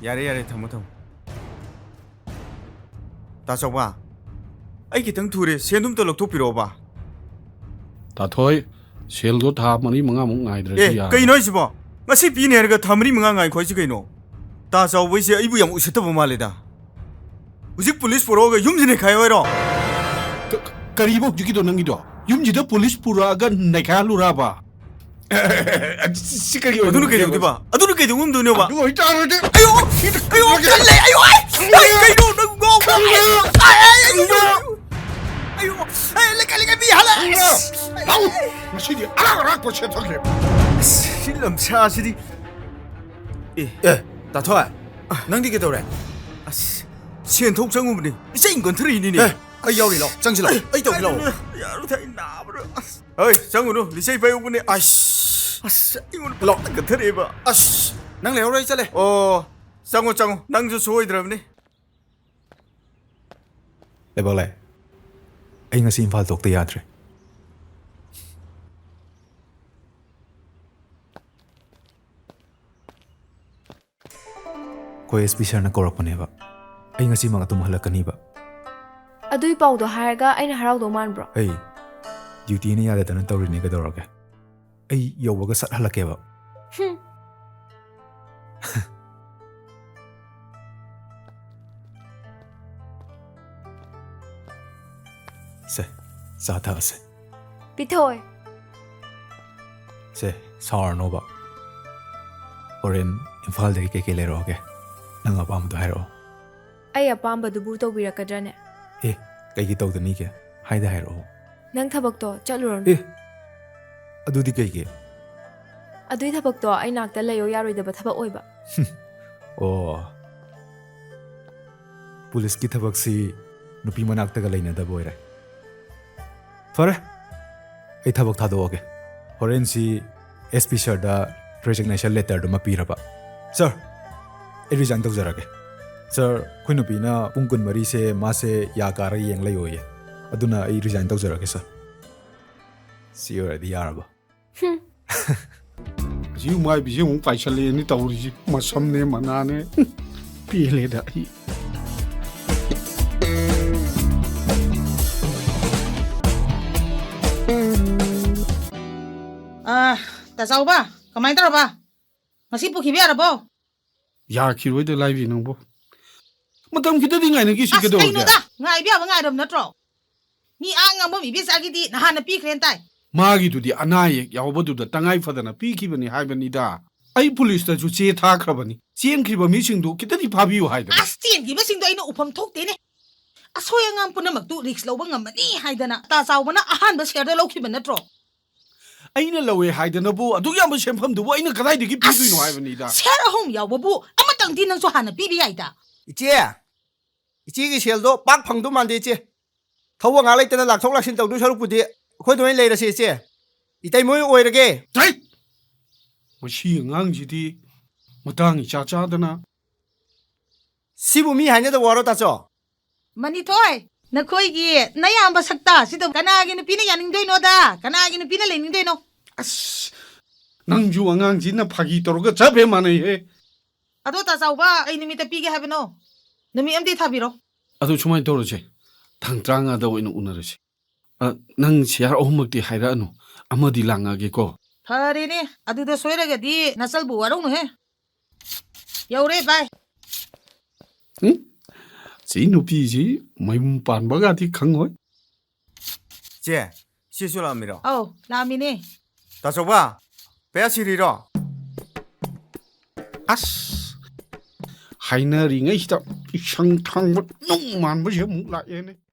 ꯌꯥꯔꯦ ꯊꯝꯃꯣ ꯇꯥꯆꯧꯕ ꯑꯩ ꯈꯤꯇꯪ ꯊꯨꯔꯦ ꯁꯦꯟꯗꯨꯝꯇ ꯂꯧꯊꯣꯛꯄꯤꯔꯛꯑꯣꯕ ꯇꯥꯊꯣꯏ ꯁꯦꯜꯗꯣ ꯊꯥ 4-5ꯃꯨꯛ ꯉꯥꯏꯗ꯭ꯔꯗꯤ ꯌꯥꯔꯣꯏ ꯀꯩꯅꯣ ꯍꯥꯏꯁꯤꯕꯣ ꯉꯁꯤ ꯄꯤꯅꯤ ꯍꯥꯏꯔꯒ ꯊꯥ 4-5 ꯉꯥꯏꯈꯣ ꯍꯥꯏꯁꯤ ꯀꯩꯅꯣ ꯇꯥꯆꯧꯕꯩꯁꯦ ꯑꯩꯕꯨ ꯌꯥꯝ ꯎꯁꯤꯠꯇꯕ ꯃꯥꯜꯂꯦꯗ ꯍꯧꯖꯤꯛ ꯄꯨꯂꯤꯁ ꯄꯨꯔꯛꯑꯒ ꯌꯨꯝꯁꯤ ꯅꯩꯈꯥꯏꯌꯣ ꯍꯥꯏꯔꯣ ꯀꯔꯤꯕ ꯍꯧꯖꯤꯛꯀꯤꯗꯣ ꯅꯪꯒꯤꯗꯣ ꯌꯨꯝꯁꯤꯗ ꯄꯨꯂꯤꯁ ꯄꯨꯔꯛꯑꯒ ꯅꯩꯈꯥꯏꯍꯜꯂꯨꯔꯕ ꯁꯤ ꯀꯔꯤ ꯑꯗꯨꯅ ꯀꯩꯗꯧꯗꯣꯏꯕ ꯑꯗꯨꯅ ꯀꯩꯗꯧ ꯉꯝꯗꯣꯏꯅꯣꯕ ꯑꯗꯨ ꯑꯣꯏꯇꯥꯔꯗꯤ ꯑꯌꯣ ꯀꯜꯂꯦ ꯑꯌꯣ ꯀꯩꯅꯣ ꯅꯪ ꯉꯥꯎꯕ꯭ꯔꯣ ꯑꯌꯣ ꯂꯩꯀꯥꯏ ꯃꯤ ꯍꯜꯂꯦ ꯉꯁꯤꯗꯤ ꯑꯔꯥꯛꯄ ꯁꯦꯠꯊꯒꯦ ꯁꯤ ꯂꯝꯁꯥꯁꯤꯗꯤ ꯇꯥꯊꯣꯏ ꯅꯪꯗꯤ ꯀꯩꯗꯧꯔꯦ ꯑꯁ ꯁꯦꯟꯊꯣꯛ ꯆꯪꯉꯨꯕꯅꯤ ꯏꯆꯩ ꯀꯟꯊꯔꯛꯏꯅꯤꯅꯦ ꯑꯩ ꯌꯥꯎꯔꯤ ꯂꯥꯎ ꯆꯪꯁꯤꯜꯂꯣ ꯑꯩ ꯇꯧꯒꯦ ꯂꯥꯎ ꯌꯥꯔꯣꯏꯗ ꯑꯩ ꯅꯥꯕ꯭ꯔꯣ ꯑꯁ ꯍꯣꯏ ꯆꯪꯉꯨꯅꯨ ꯂꯤꯆꯩ ꯄꯥꯏꯍꯧꯕꯅꯦ ꯑꯁ ꯑꯩꯉꯣꯟꯗ ꯂꯥꯎ ꯀꯟꯊꯔꯛꯑꯦꯕ ꯑꯁ ꯅꯪ ꯂꯩꯍꯧꯔꯣ ꯑꯩ ꯆꯠꯂꯦ ꯑꯣ ꯆꯪꯉꯣ ꯅꯪꯁꯨ ꯁꯣꯏꯗ꯭ꯔꯕꯅꯤ ꯂꯩꯕꯥꯛꯂꯩ ꯑꯩ ꯉꯁꯤ ꯏꯝꯐꯥꯜ ꯊꯣꯛꯇ ꯌꯥꯗ꯭ꯔꯦ ꯑꯩꯈꯣꯏ ꯑꯦꯁ ꯄꯤ ꯁꯥꯔꯅ ꯀꯧꯔꯛꯄꯅꯦꯕ ꯑꯩ ꯉꯁꯤꯃꯛ ꯑꯗꯨꯝ ꯍꯜꯂꯛꯀꯅꯤꯕ ꯑꯗꯨꯏ ꯄꯥꯎꯗꯣ ꯍꯥꯏꯔꯒ ꯑꯩꯅ ꯍꯔꯥꯎꯗꯧ ꯃꯥꯟꯕ꯭ꯔꯣ ꯑꯩ ꯗ꯭ꯌꯨꯇꯤꯅ ꯌꯥꯗꯗꯅ ꯇꯧꯔꯤꯅꯦ ꯀꯩꯗꯧꯔꯒꯦ ꯑꯩ ꯌꯧꯕꯒ ꯁꯠ ꯍꯜꯂꯛꯀꯦꯕ ꯁꯦ ꯆꯥ ꯊꯛꯑꯁꯦ ꯄꯤꯊꯣꯏ ꯁꯦ ꯁꯥꯎꯔꯅꯣꯕ ꯍꯣꯔꯦꯟ ꯏꯝꯐꯥꯜꯗꯒꯤ ꯀꯩꯀꯩ ꯂꯩꯔꯛꯑꯣꯒꯦ ꯅꯪ ꯑꯄꯥꯝꯕꯗꯣ ꯍꯥꯏꯔꯛꯑꯣ ꯑꯩ ꯑꯄꯥꯝꯕꯗꯨꯕꯨ ꯇꯧꯕꯤꯔꯛꯀꯗ꯭ꯔꯅꯦ ꯀꯩꯒꯤ ꯇꯧꯗꯅꯤꯒꯦ ꯍꯥꯏꯔꯛꯑꯣ ꯅꯪ ꯊꯕꯛꯇꯣ ꯆꯠꯂꯨꯔꯅꯨ ꯑꯗꯨꯗꯤ ꯀꯩꯒꯤ ꯑꯗꯨꯏ ꯊꯕꯛꯇꯣ ꯑꯩ ꯅꯥꯛꯇ ꯂꯩꯌꯣ ꯌꯥꯔꯣꯏꯗꯕ ꯊꯕꯛ ꯑꯣꯏꯕ ꯑꯣ ꯄꯨꯂꯤꯁꯀꯤ ꯊꯕꯛꯁꯤ ꯅꯨꯄꯤ ꯃꯅꯥꯛꯇꯒ ꯂꯩꯅꯗꯕ ꯑꯣꯏꯔꯦ ꯐꯔꯦ ꯑꯩ ꯊꯕꯛ ꯊꯥꯗꯣꯛꯑꯒꯦ ꯍꯣꯔꯦꯟꯁꯤ ꯑꯦꯁ ꯄꯤ ꯁꯥꯔꯗ ꯔꯦꯖꯤꯒꯅꯦꯁꯟ ꯂꯦꯇꯔꯗꯨꯃ ꯄꯤꯔꯕ ꯁꯥꯔ ꯑꯩ ꯔꯤꯖꯥꯏꯟ ꯇꯧꯖꯔꯒꯦ ꯁꯥꯔ ꯑꯩꯈꯣꯏ ꯅꯨꯄꯤꯅ ꯄꯨꯡ 24ꯁꯦ ꯃꯥꯁꯦ ꯌꯥ ꯀꯥꯔꯒ ꯌꯦꯡ ꯂꯩꯌꯣꯌꯦ ꯑꯗꯨꯅ ꯑꯩ ꯔꯤꯖꯥꯏꯟ ꯇꯧꯖꯔꯒꯦ ꯁꯥꯔ ꯁꯤ ꯑꯣꯏꯔꯗꯤ ꯌꯥꯔꯕ ꯍꯧꯖꯤꯛ ꯃꯥꯏꯕꯤꯁꯦ ꯑꯃꯨꯛ ꯄꯥꯏꯁꯜꯂꯦꯅꯤ ꯇꯧꯔꯤꯁꯤ ꯃꯁꯝꯅꯦ ꯃꯅꯥꯅꯦ ꯄꯦꯜꯂꯦꯗ ꯑꯩ ꯇꯥꯆꯧꯕ ꯀꯃꯥꯏꯅ ꯇꯧꯔꯕ ꯉꯁꯤ ꯄꯨꯈꯤꯕ ꯌꯥꯔꯕꯣ ꯌꯥꯈꯤꯔꯣꯏꯗ ꯂꯥꯏꯕꯤ ꯅꯪꯕꯨ ꯃꯇꯝ ꯈꯤꯇꯗꯤ ꯉꯥꯏꯅꯈꯤꯁꯤ ꯀꯩꯗꯧꯔꯒꯦ ꯀꯩꯅꯣꯗ ꯉꯥꯏꯕ ꯌꯥꯕ ꯉꯥꯏꯔꯕ ꯅꯠꯇ꯭ꯔꯣ ꯃꯤ ꯉꯝꯕ ꯏꯕꯦꯆꯥꯒꯤꯗꯤ ꯅꯍꯥꯟꯅ ꯄꯤꯈ꯭ꯔꯦꯅ ꯇꯥꯏ ꯃꯥꯒꯤꯗꯨꯗꯤ ꯑꯅꯥ ꯑꯌꯦꯛ ꯌꯥꯎꯕꯗꯨꯗ ꯇꯉꯥꯏ ꯐꯗꯅ ꯄꯤꯈꯤꯕꯅꯤ ꯍꯥꯏꯕꯅꯤꯗ ꯑꯩ ꯄꯨꯂꯤꯁꯇꯁꯨ ꯆꯦ ꯊꯥꯈ꯭ꯔꯕꯅꯤ ꯆꯦꯟꯈ꯭ꯔꯤꯕ ꯃꯤꯁꯤꯡꯗꯨ ꯈꯤꯇꯗꯤ ꯐꯥꯕꯤꯌꯨ ꯍꯥꯏꯗꯅ ꯆꯦꯟꯈꯤꯕꯁꯤꯡꯗꯣ ꯑꯩꯅ ꯎꯐꯝ ꯊꯣꯛꯇꯦꯅꯦ ꯑꯁꯣꯏ ꯑꯉꯥꯝ ꯄꯨꯝꯅꯃꯛꯇꯨ ꯔꯤꯛꯁ ꯂꯧꯕ ꯉꯝꯃꯅꯤ ꯍꯥꯏꯗꯅ ꯇꯥꯆꯧꯕꯅ ꯑꯍꯥꯟꯕ ꯁꯦꯌꯔꯗ ꯂꯧꯈꯤꯕ ꯅꯠꯇ꯭ꯔꯣ ꯑꯩꯅ ꯂꯧꯋꯦ ꯍꯥꯏꯗꯅꯕꯨ ꯑꯗꯨꯛ ꯌꯥꯝꯕ ꯁꯦꯟꯐꯝꯗꯨꯕꯨ ꯑꯩꯅ ꯀꯗꯥꯏꯗꯒꯤ ꯄꯤꯗꯣꯏꯅꯣ ꯍꯥꯏꯕꯅꯤꯗ ꯁꯦꯌꯔ 3 ꯌꯥꯎꯕꯕꯨ ꯑꯃꯇꯪꯗꯤ ꯅꯪꯁꯨ ꯍꯥꯟꯅ ꯄꯤꯕ ꯌꯥꯏꯗ ꯏꯆꯦꯒꯤ ꯁꯦꯜꯗꯣ ꯄꯥꯛ ꯐꯪꯗꯧ ꯃꯥꯟꯗꯦ ꯏꯆꯦ ꯊꯧꯕ ꯉꯥꯛ ꯂꯩꯇꯅ ꯂꯥꯛꯊꯣꯛ ꯂꯥꯛꯁꯤꯟ ꯇꯧꯗꯣꯏ ꯁꯔꯨꯛꯄꯨꯗꯤ ꯑꯩꯈꯣꯏꯗ ꯑꯣꯏꯅ ꯂꯩꯔꯁꯤ ꯏꯆꯦ ꯏꯇꯩꯃꯣꯏ ꯑꯣꯏꯔꯒꯦ ꯃꯁꯤ ꯑꯉꯥꯡꯁꯤꯗꯤ ꯃꯇꯥꯡ ꯏꯆꯥ ꯆꯥꯗꯅ ꯁꯤꯕꯨ ꯃꯤ ꯍꯥꯏꯅꯗꯕ ꯋꯥꯔꯣ ꯇꯥꯆꯧ ꯃꯅꯤꯊꯣꯏ ꯅꯈꯣꯏꯒꯤ ꯅꯌꯥꯝꯕ ꯁꯛꯇ ꯁꯤꯗ ꯀꯅꯥꯒꯤ ꯅꯨꯄꯤꯅ ꯌꯥꯅꯤꯡꯗꯣꯏꯅꯣꯗ ꯀꯅꯥꯒꯤ ꯅꯨꯄꯤꯅ ꯂꯩꯅꯤꯡꯗꯣꯏꯅꯣ ꯑꯁ ꯅꯪꯁꯨ ꯑꯉꯥꯡꯁꯤꯅ ꯐꯥꯒꯤ ꯇꯧꯔꯒ ꯆꯞ ꯍꯦꯛ ꯃꯥꯟꯅꯩꯍꯦ ꯑꯗꯣ ꯇꯥꯆꯧꯕ ꯑꯩ ꯅꯨꯃꯤꯠꯇ ꯄꯤꯒꯦ ꯍꯥꯏꯕꯅꯣ ꯅꯨꯃꯤꯠ ꯑꯃꯗꯤ ꯊꯥꯕꯤꯔꯣ ꯑꯗꯨ ꯁꯨꯃꯥꯏꯅ ꯇꯧꯔꯁꯦ ꯇꯥꯡ 35ꯗ ꯑꯣꯏꯅ ꯎꯅꯔꯁꯤ ꯅꯪ ꯁꯤꯌꯥꯔ 3ꯃꯛꯇꯤ ꯍꯥꯏꯔꯛꯑꯅꯨ ꯑꯃꯗꯤ ꯂꯥꯡꯉꯒꯦꯀꯣ ꯐꯔꯦꯅꯦ ꯑꯗꯨꯗ ꯁꯣꯏꯔꯒꯗꯤ ꯅꯆꯜꯕꯨ ꯋꯥꯔꯧꯅꯨꯍꯦ ꯌꯧꯔꯦ ꯕꯥꯏ ꯁꯤ ꯅꯨꯄꯤꯁꯤ ꯃꯌꯨꯝ ꯄꯥꯟꯕꯒꯗꯤ ꯈꯪꯉꯣꯏ ꯆꯦ ꯁꯤꯁꯨ ꯂꯥꯛꯑꯝꯃꯤꯔꯣ ꯑꯧ ꯂꯥꯛꯑꯝꯃꯤꯅꯦ ꯇꯥꯆꯧꯕ ꯄꯌꯥ ꯁꯤꯔꯤꯔꯣ ꯑꯁ ꯍꯥꯏꯅꯔꯤꯉꯩꯁꯤꯗ ꯏꯁꯪ ꯊꯥꯡꯕ ꯅꯨꯡ ꯃꯥꯟꯕꯁꯦ ꯑꯃꯨꯛ ꯂꯥꯛꯑꯦꯅꯦ